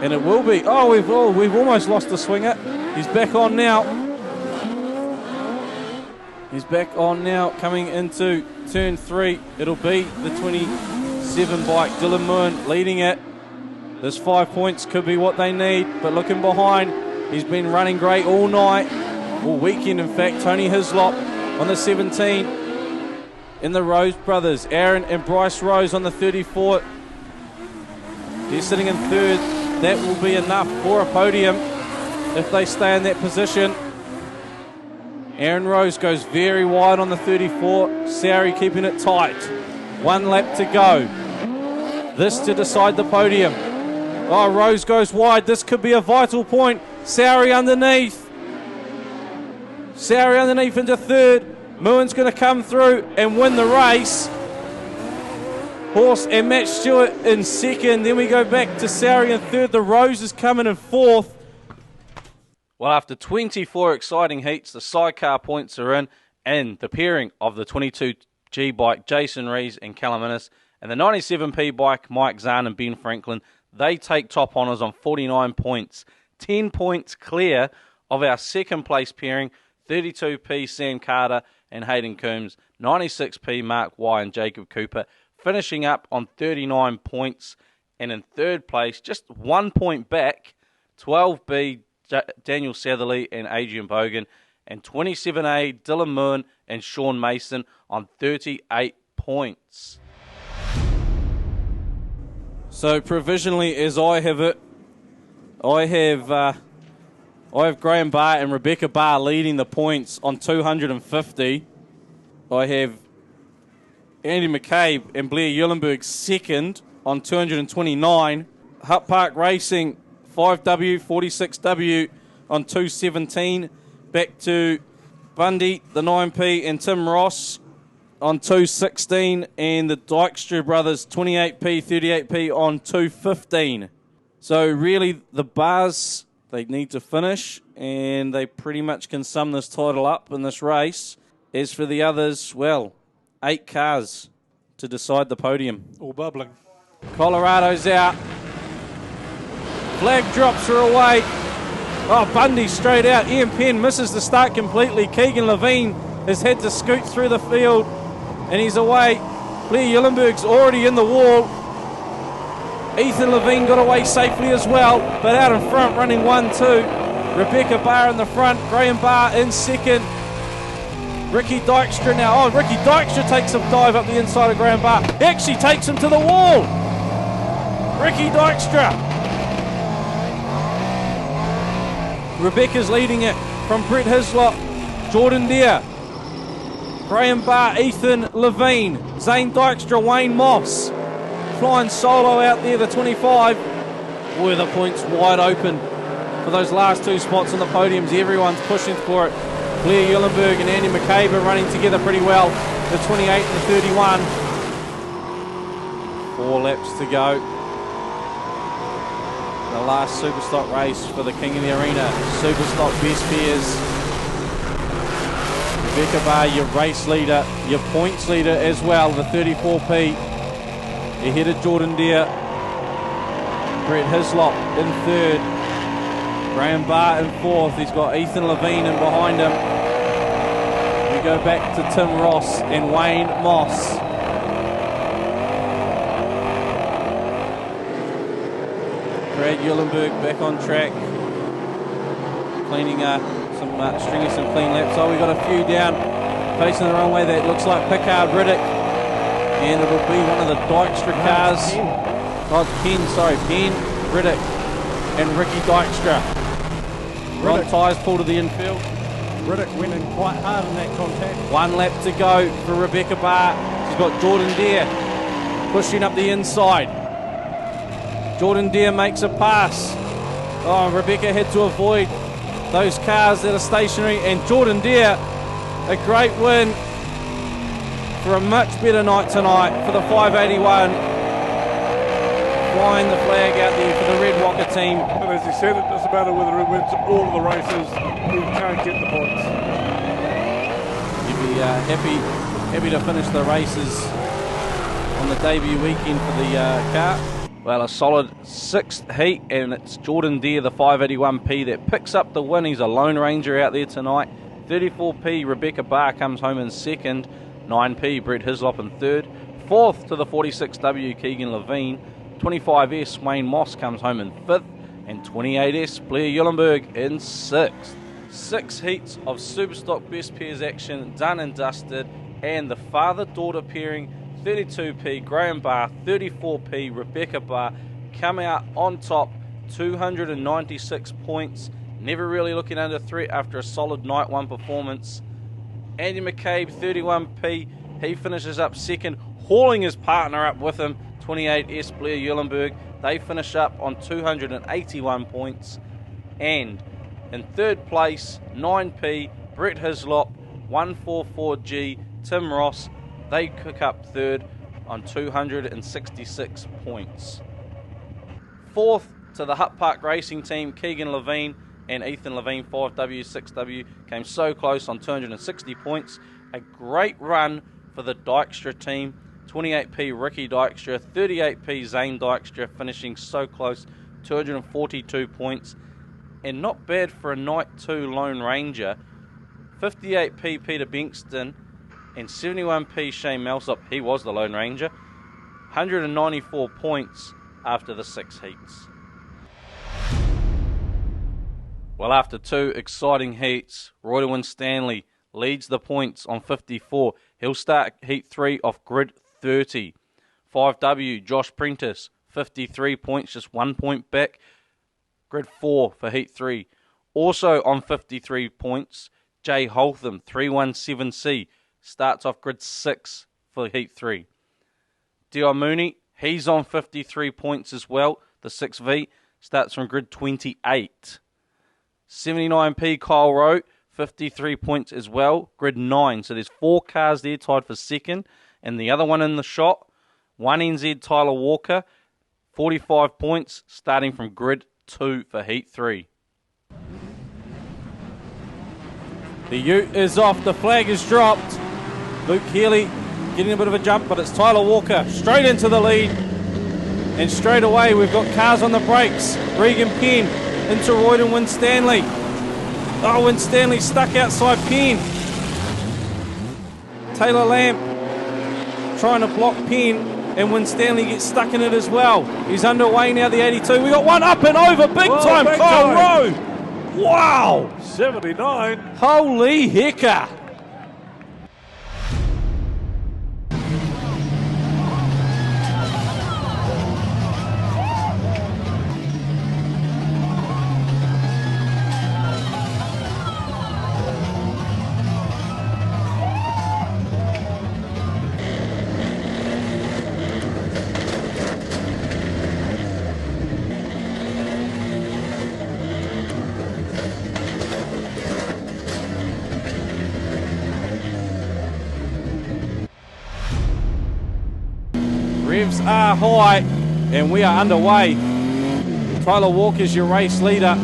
And it will be. Oh, we've almost lost the swinger. He's back on now. He's back on now, coming into turn 3. It'll be the 27 bike. Dylan Moon leading it. This 5 points could be what they need, but looking behind, he's been running great all night, all weekend in fact. Tony Hislop on the 17. In the Rose brothers, Aaron and Bryce Rose on the 34. They're sitting in third. That will be enough for a podium if they stay in that position. Aaron Rose goes very wide on the 34. Sari keeping it tight. 1 lap to go. This to decide the podium. Oh, Rose goes wide. This could be a vital point. Sari underneath. Sari underneath into third. Muin's going to come through and win the race. Horse and Matt Stewart in second. Then we go back to Sari in third. The Rose is coming in fourth. Well, after 24 exciting heats, the Sidecar points are in, and the pairing of the 22G bike, Jason Rees and Calaminus, and the 97P bike, Mike Zahn and Ben Franklin, they take top honours on 49 points. 10 points clear of our second place pairing, 32P Sam Carter and Hayden Coombs, 96P Mark Y and Jacob Cooper, finishing up on 39 points, and in third place, just 1 point back, 12B Daniel Satherley and Adrian Bogan, and 27A Dylan Moon and Sean Mason on 38 points. So provisionally, as I have it, I have Graham Barr and Rebecca Barr leading the points on 250. I have Andy McCabe and Blair Eulenberg second on 229. Hutt Park Racing 5W, 46W on 217. Back to Bundy, the 9P, and Tim Ross on 216. And the Dykstra brothers, 28P, 38P on 215. So really, the bars, they need to finish, and they pretty much can sum this title up in this race. As for the others, well, 8 cars to decide the podium. All bubbling. Colorado's out. Flag drops her away. Oh, Bundy straight out. Ian Penn misses the start completely. Keegan Levine has had to scoot through the field, and he's away. Blair Eulenberg's already in the wall. Ethan Levine got away safely as well, but out in front, running 1-2. Rebecca Barr in the front, Graham Barr in second. Ricky Dykstra now. Oh, Ricky Dykstra takes a dive up the inside of Graham Barr. He actually takes him to the wall. Ricky Dykstra. Rebecca's leading it from Brett Hislop, Jordan Deere, Graham Barr, Ethan Levine, Zane Dykstra, Wayne Moss. Flying solo out there, the 25. Boy, the points wide open for those last two spots on the podiums. Everyone's pushing for it. Blair Eulenberg and Andy McCabe are running together pretty well. The 28 and the 31. 4 laps to go. The last Superstock race for the King of the Arena. Superstock Best Pairs. Rebecca Barr, your race leader, your points leader as well, the 34p. Ahead of Jordan Deere. Brett Hislop in third. Graham Barr in fourth. He's got Ethan Levine in behind him. We go back to Tim Ross and Wayne Moss. Brad Eulenberg back on track. Cleaning stringing some clean laps. Oh, we got a few down. Facing the wrong way. That looks like Pickard Riddick. And it'll be one of the Dykstra cars. Penn, Riddick, and Ricky Dykstra. Ron Tyres pull to the infield. Riddick went in quite hard in that contact. 1 lap to go for Rebecca Barr. She's got Jordan Deere pushing up the inside. Jordan Deere makes a pass. Oh, Rebecca had to avoid those cars that are stationary. And Jordan Deere, a great win for a much better night tonight for the 581. Flying the flag out there for the Red Walker team. And as he said, it doesn't matter whether he wins all of the races, he can't get the points. You'd be happy to finish the races on the debut weekend for the car. Well, a solid 6th heat, and it's Jordan Deere, the 581p, that picks up the win. He's a Lone Ranger out there tonight. 34p, Rebecca Barr comes home in second. 9p, Brett Hislop in third. 4th to the 46W, Keegan Levine. 25S, Wayne Moss comes home in 5th. And 28S, Blair Eulenberg in 6th. 6 heats of Superstock Best Pairs action done and dusted. And the father-daughter pairing, 32p, Graham Barr, 34p, Rebecca Barr, come out on top, 296 points. Never really looking under threat after a solid night one performance. Andy McCabe, 31p, he finishes up second, hauling his partner up with him, 28S, Blair Eulenberg. They finish up on 281 points. And in third place, 9p, Brett Hislop, 144G, Tim Ross. They cook up third on 266 points. 4th to the Hutt Park Racing team, Keegan Levine and Ethan Levine, 5W, 6W, came so close on 260 points. A great run for the Dykstra team. 28p Ricky Dykstra, 38p Zane Dykstra, finishing so close, 242 points. And not bad for a Night 2 Lone Ranger. 58p Peter Bankston and 71p Shane Malsop, he was the Lone Ranger. 194 points after the 6 heats. Well, after 2 exciting heats, Roy Stanley leads the points on 54. He'll start heat 3 off grid 30. 5W, Josh Prentice, 53 points, just 1 point back. Grid 4 for heat 3. Also on 53 points, Jay Holtham, 317C, starts off grid 6 for heat 3. Dio Mooney, he's on 53 points as well. The 6V starts from grid 28. 79p Kyle Rowe, 53 points as well, grid 9. So there's 4 cars there tied for second. And the other one in the shot, 1NZ Tyler Walker, 45 points, starting from grid 2 for heat 3. The ute is off, the flag is dropped. Luke Healy getting a bit of a jump, but it's Tyler Walker straight into the lead. And straight away we've got cars on the brakes. Regan Penn into Royden Winstanley. Oh, Winstanley stuck outside Penn. Taylor Lamb trying to block Penn, and Winstanley gets stuck in it as well. He's underway now, the 82. We got one up and over, big time, Kyle Rowe. Wow. 79. Holy hecka. Revs are high, and we are underway. Tyler Walker's your race leader.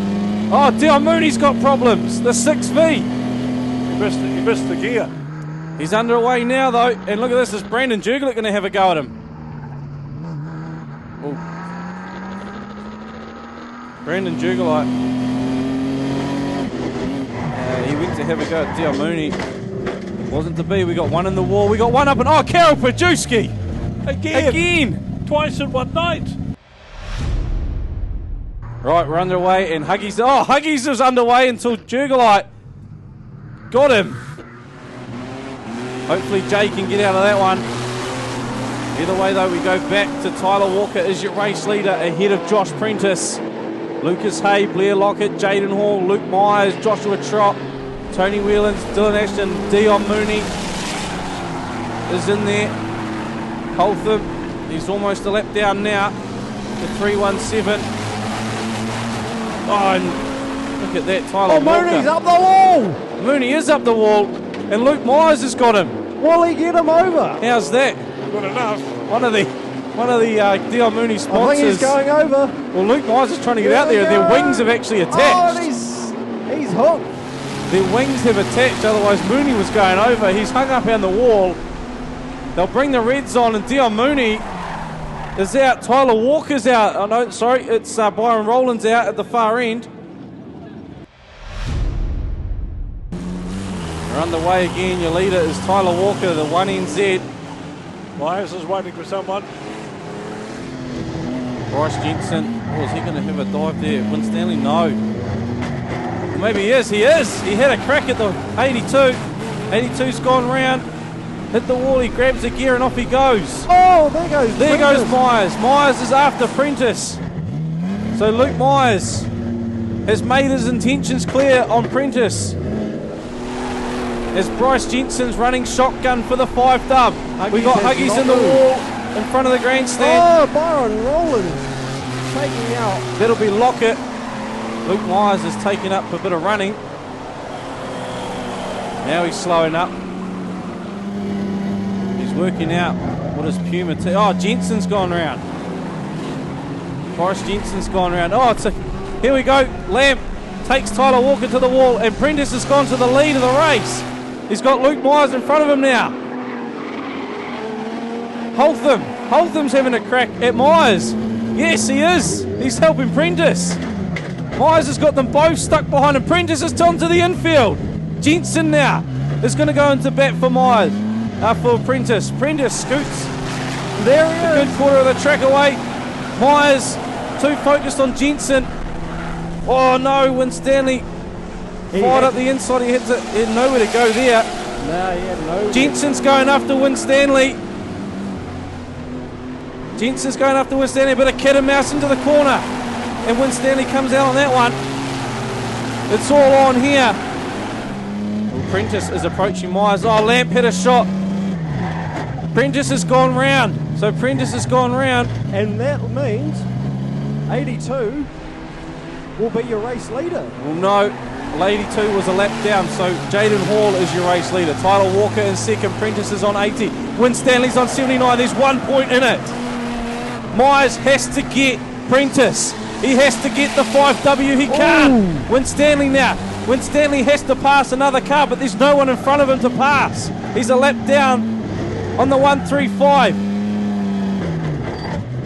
Oh, Dion Mooney's got problems. The 6V. He missed the gear. He's underway now, though. And look at this. Is Brandon Juglet going to have a go at him? Oh. Brandon Juglet. He went to have a go at Dion Mooney. Wasn't to be. We got one in the wall. We got one up and... Oh, Carol Pajewski. Again. Twice in one night. Right, we're underway, and Huggies... Oh, Huggies is underway until Jugolite got him. Hopefully Jay can get out of that one. Either way, though, we go back to Tyler Walker as your race leader ahead of Josh Prentice. Lucas Hay, Blair Lockett, Jaden Hall, Luke Myers, Joshua Trott, Tony Whelans, Dylan Ashton, Dion Mooney is in there. Holtham, he's almost a lap down now. The 317. Oh, and look at that, Tyler Walker. Mooney's up the wall. Mooney is up the wall, and Luke Myers has got him. Will he get him over? How's that? Good enough. One of the Dion Mooney sponsors. I think he's going over. Well, Luke Myers is trying to get out there. Their wings have actually attached. Oh, he's hooked. Their wings have attached, otherwise Mooney was going over. He's hung up on the wall. They'll bring the Reds on, and Dion Mooney is out. Tyler Walker's out. Oh, no, sorry, it's Byron Rowland's out at the far end. We're underway again. Your leader is Tyler Walker, the 1NZ. Myers is waiting for someone. Bryce Jensen. Oh, is he going to have a dive there? Winstanley, no. Well, maybe he is. He is. He had a crack at the 82. 82's gone round. Hit the wall, he grabs the gear and off he goes. Oh, there goes There Prentice. goes Myers. Myers is after Prentice. So Luke Myers has made his intentions clear on Prentice. As Bryce Jensen's running shotgun for the 5 dub. We got Huggies in the wall in front of the grandstand. Oh, Byron Rowland taking out. That'll be Lockett. Luke Myers is taking up a bit of running. Now he's slowing up. Working out what is Puma. Oh, Jensen's gone round. Boris Jensen's gone round. Oh, here we go. Lamb takes Tyler Walker to the wall, and Prentice has gone to the lead of the race. He's got Luke Myers in front of him now. Holtham's having a crack at Myers. Yes, he is. He's helping Prentice. Myers has got them both stuck behind him. Prentice has turned to the infield. Jensen now is going to go into bat for Myers. For Prentice. Prentice scoots. There he a is. good quarter of the track away. Myers too focused on Jensen. Oh no, Winstanley fired up the inside. He had nowhere to go there. No, he had no. Jensen's going after Winstanley. Jensen's going after Winstanley. Bit of cat and mouse into the corner. And Winstanley comes out on that one. It's all on here. Well, Prentice is approaching Myers. Oh, Lamp hit a shot. Prentice has gone round. So Prentice has gone round. And that means 82 will be your race leader. Well, no. Lady 2 was a lap down, so Jaden Hall is your race leader. Tyler Walker in second. Prentice is on 80. Winstanley's on 79. There's 1 point in it. Myers has to get Prentice. He has to get the 5W. He can't. Winstanley now. Winstanley has to pass another car, but there's no one in front of him to pass. He's a lap down on the 135.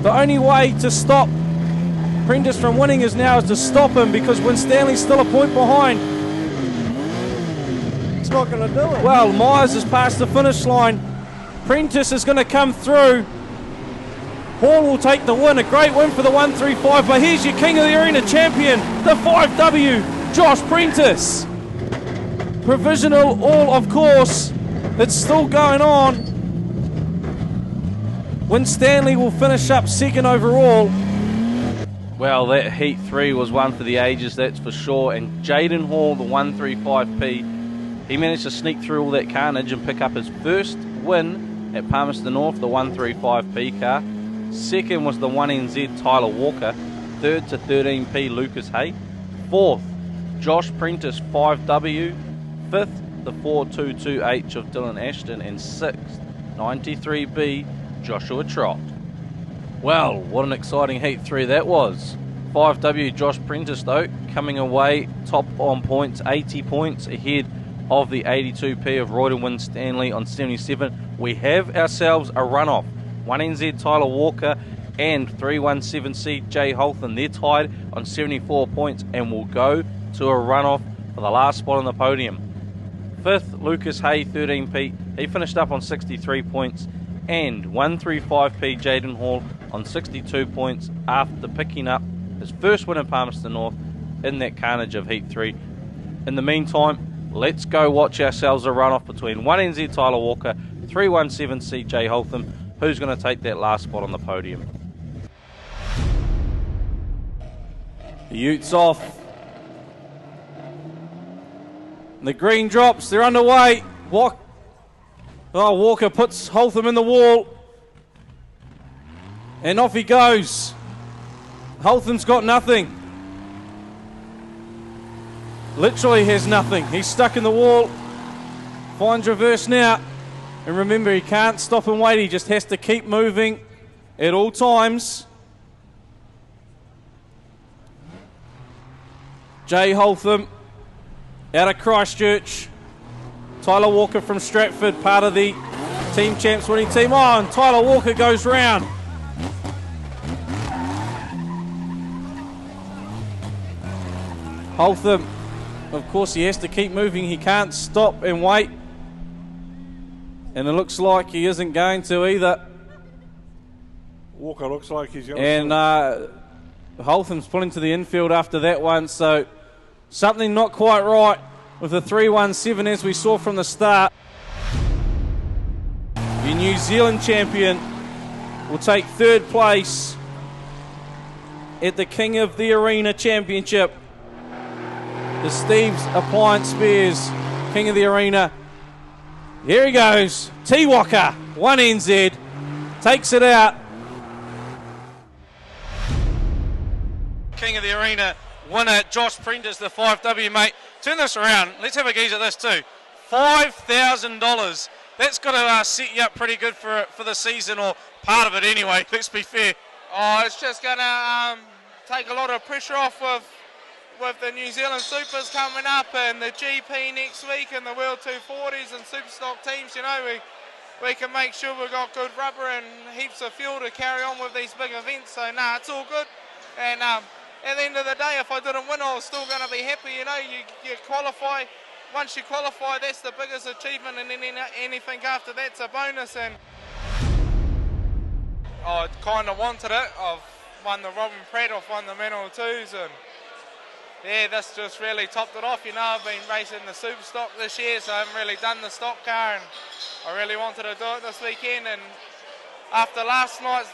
The only way to stop Prentice from winning is to stop him, because Winstanley's still a point behind. It's not going to do it. Well, Myers has passed the finish line. Prentice is going to come through. Hall will take the win. A great win for the 135, but here's your King of the Arena champion, the 5W, Josh Prentice. Provisional all, of course. It's still going on. Winstanley will finish up second overall. Well, that Heat 3 was one for the ages, that's for sure. And Jaden Hall, the 135P, he managed to sneak through all that carnage and pick up his first win at Palmerston North, the 135P car. Second was the 1NZ Tyler Walker. Third to 13P Lucas Hay. Fourth, Josh Prentice 5W. Fifth, the 422H of Dylan Ashton. And sixth, 93B Joshua Trott. Well, what an exciting Heat 3 that was. 5W Josh Prentice, though, coming away top on points, 80 points ahead of the 82P of Royden Winstanley on 77. We have ourselves a runoff. 1NZ Tyler Walker and 317C Jay Holden, they're tied on 74 points and will go to a runoff for the last spot on the podium. Fifth, Lucas Hay, 13P. He finished up on 63 points. And 135P Jaden Hall on 62 points after picking up his first win in Palmerston North in that carnage of Heat 3. In the meantime, let's go watch ourselves a runoff between 1NZ Tyler Walker, 317C Jay Holtham. Who's going to take that last spot on the podium? The Utes off. The green drops, they're underway. Walker puts Holtham in the wall. And off he goes. Holtham's got nothing. Literally has nothing. He's stuck in the wall. Finds reverse now. And remember, he can't stop and wait. He just has to keep moving at all times. Jay Holtham out of Christchurch. Tyler Walker from Stratford, part of the Team Champs winning team. Oh, and Tyler Walker goes round. Holtham, of course, he has to keep moving. He can't stop and wait. And it looks like he isn't going to either. Walker looks like he's going to. And Holtham's pulling to the infield after that one. So something not quite right with the 317 as we saw from the start. Your New Zealand champion will take third place at the King of the Arena Championship. The Steve's Appliance Spears King of the Arena. Here he goes. T-Walker, 1NZ, takes it out. King of the Arena winner, Josh Prentice, the 5W, mate. Turn this around. Let's have a gaze at this too. $5,000. That's got to set you up pretty good for the season, or part of it anyway. Let's be fair. Oh, it's just going to take a lot of pressure off with the New Zealand Supers coming up and the GP next week and the World 240s and Superstock teams. You know, we can make sure we've got good rubber and heaps of fuel to carry on with these big events. So, it's all good. And at the end of the day, if I didn't win, I was still going to be happy. You know, you qualify. Once you qualify, that's the biggest achievement, and then anything after that's a bonus. And I kind of wanted it. I've won the Robin Pratt, I've won the Manawatu's, and yeah, this just really topped it off. You know, I've been racing the Superstock this year, so I haven't really done the Stockcar, and I really wanted to do it this weekend. And after last night,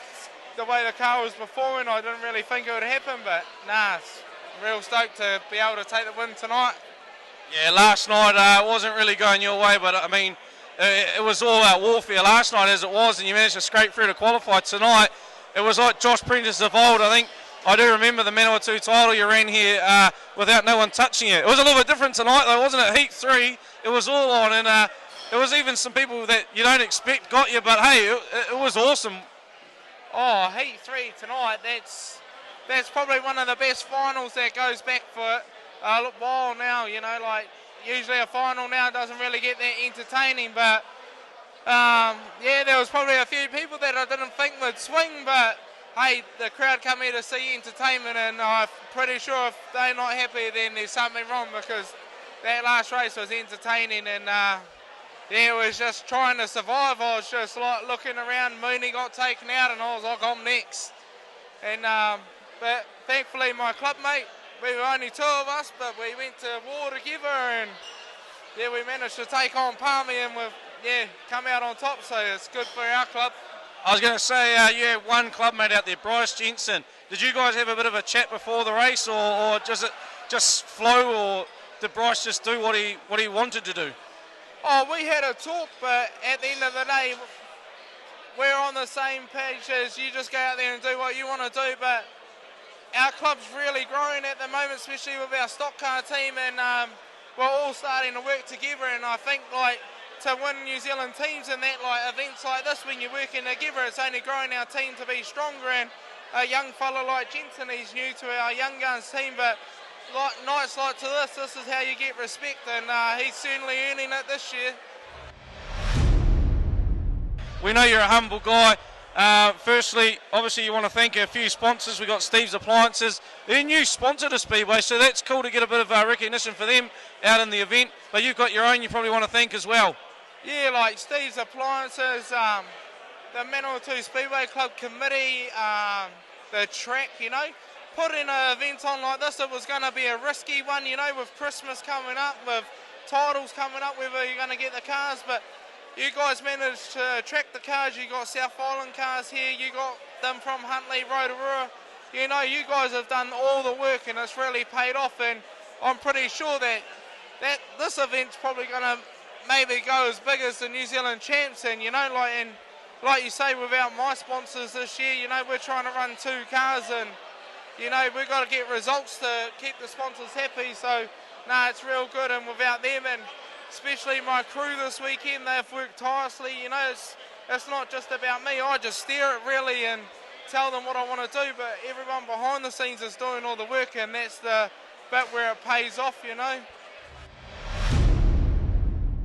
the way the car was performing, I didn't really think it would happen, but it's real stoked to be able to take the win tonight. Yeah, last night wasn't really going your way, but I mean, it was all out warfare last night as it was, and you managed to scrape through to qualify tonight. It was like Josh Prentice of old. I do remember the Manawatu title you ran here without no one touching it. It was a little bit different tonight though, wasn't it? Heat 3, it was all on, and there was even some people that you don't expect got you, but hey, it was awesome. Oh, Heat 3 tonight, that's probably one of the best finals that goes back for a while now. You know, like usually a final now doesn't really get that entertaining, but yeah, there was probably a few people that I didn't think would swing, but hey, the crowd come here to see entertainment, and I'm pretty sure if they're not happy, then there's something wrong, because that last race was entertaining, and yeah, it was just trying to survive. I was just like looking around. Mooney got taken out, and I was like, I'm next. And but thankfully, my club mate, we were only two of us, but we went to war together, and yeah, we managed to take on Palmy, and we've come out on top. So it's good for our club. I was going to say, you had one clubmate out there, Bryce Jensen. Did you guys have a bit of a chat before the race, or does it just flow, or did Bryce just do what he wanted to do? Oh, we had a talk, but at the end of the day, we're on the same page as you just go out there and do what you want to do, but our club's really growing at the moment, especially with our Stockcar team, and we're all starting to work together, and I think like to win New Zealand teams and that, like events like this, when you're working together, it's only growing our team to be stronger. And a young fella like Jensen, he's new to our young guns team, but like nights like to this is how you get respect, and he's certainly earning it this year. We know you're a humble guy. Firstly, obviously you want to thank a few sponsors. We've got Steve's Appliances. They're a new sponsor to Speedway, so that's cool to get a bit of recognition for them out in the event. But you've got your own you probably want to thank as well. Yeah, like Steve's Appliances, the Manawatu Speedway Club Committee, the track, you know. Putting an event on like this, it was going to be a risky one, you know, with Christmas coming up, with titles coming up, whether you're going to get the cars, but you guys managed to track the cars. You got South Island cars here, you got them from Huntly, Rotorua. You know, you guys have done all the work, and it's really paid off, and I'm pretty sure that this event's probably going to maybe go as big as the New Zealand champs, and you know, like you say, without my sponsors this year, you know, we're trying to run two cars, and you know, we've got to get results to keep the sponsors happy. So no, it's real good, and without them, and especially my crew this weekend, they've worked tirelessly. You know, it's not just about me. I just steer it really and tell them what I want to do, but everyone behind the scenes is doing all the work, and that's the bit where it pays off, you know.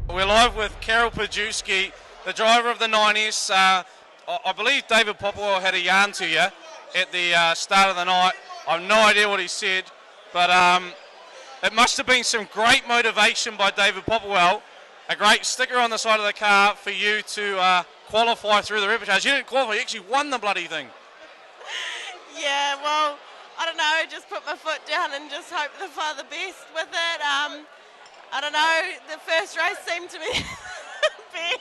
We're live with Carol Pajewski, the driver of the 9S. I believe David Popwell had a yarn to you at the start of the night. I have no idea what he said, but it must have been some great motivation by David Popwell, a great sticker on the side of the car for you to qualify through the reportage. You didn't qualify, you actually won the bloody thing. Yeah, well, I don't know, just put my foot down and just hope for the best with it. I don't know, the first race seemed to be best.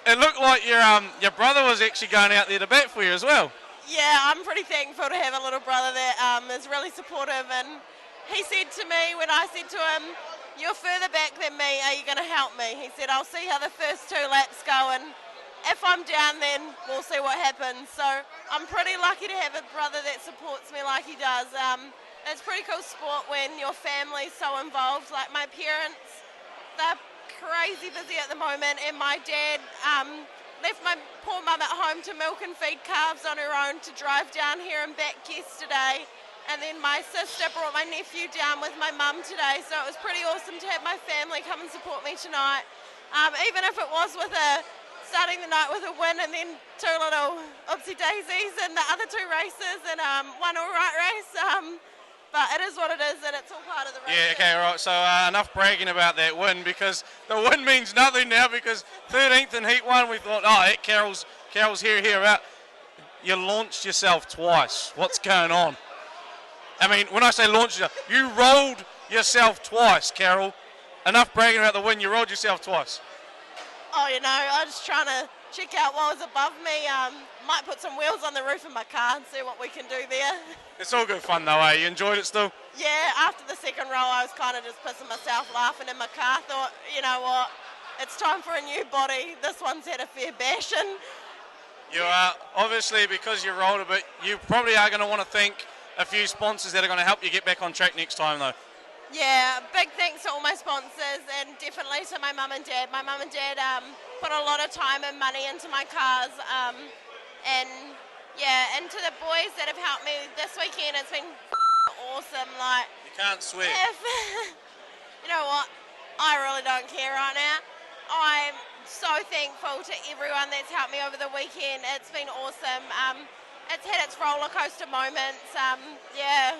It looked like your brother was actually going out there to bat for you as well. Yeah, I'm pretty thankful to have a little brother that is really supportive, and he said to me when I said to him, "You're further back than me, are you going to help me?" He said, "I'll see how the first two laps go, and if I'm down then we'll see what happens." So I'm pretty lucky to have a brother that supports me like he does. It's pretty cool sport when your family's so involved. Like my parents, they're crazy busy at the moment, and my dad left my poor mum at home to milk and feed calves on her own to drive down here and back yesterday. And then my sister brought my nephew down with my mum today, so it was pretty awesome to have my family come and support me tonight. Even if it was with starting the night with a win and then two little oopsie daisies in the other two races and one all right race. But it is what it is, and it's all part of the race. Yeah, okay, right. So enough bragging about that win, because the win means nothing now, because 13th in Heat 1, we thought, oh, hey, Carol's here about. You launched yourself twice. What's going on? I mean, when I say launched yourself, you rolled yourself twice, Carol. Enough bragging about the win, you rolled yourself twice. Oh, you know, I was trying to check out what was above me. Might put some wheels on the roof of my car and see what we can do there. It's all good fun though, eh? You enjoyed it still? Yeah, after the second roll, I was kind of just pissing myself laughing in my car. Thought, you know what, it's time for a new body. This one's had a fair bashing. You are, obviously, because you rolled a bit, you probably are going to want to thank a few sponsors that are going to help you get back on track next time though. Yeah, big thanks to all my sponsors, and definitely to my mum and dad. My mum and dad put a lot of time and money into my cars, and yeah, and to the boys that have helped me this weekend, it's been awesome. Like, you can't swear. You know what? I really don't care right now. I'm so thankful to everyone that's helped me over the weekend. It's been awesome. It's had its roller coaster moments. Yeah,